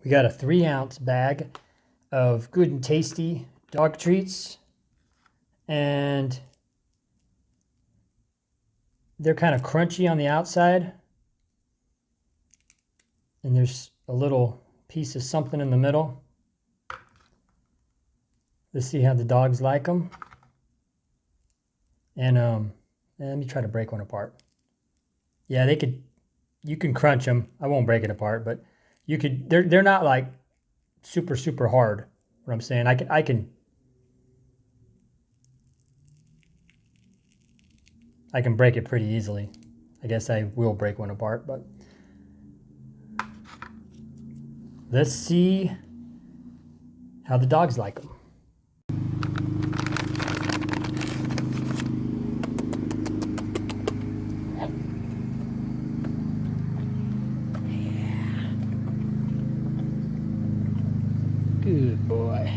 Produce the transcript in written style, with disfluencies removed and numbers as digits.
We got a 3-ounce bag of good and tasty dog treats, and they're kind of crunchy on the outside, and there's a little piece of something in the middle. Let's see how the dogs like them. And let me try to break one apart. Yeah, you can crunch them. I won't break it apart, but you could. They're not like super hard. What I'm saying, I can break it pretty easily. I guess I will break one apart, but let's see how the dogs like them. Good boy.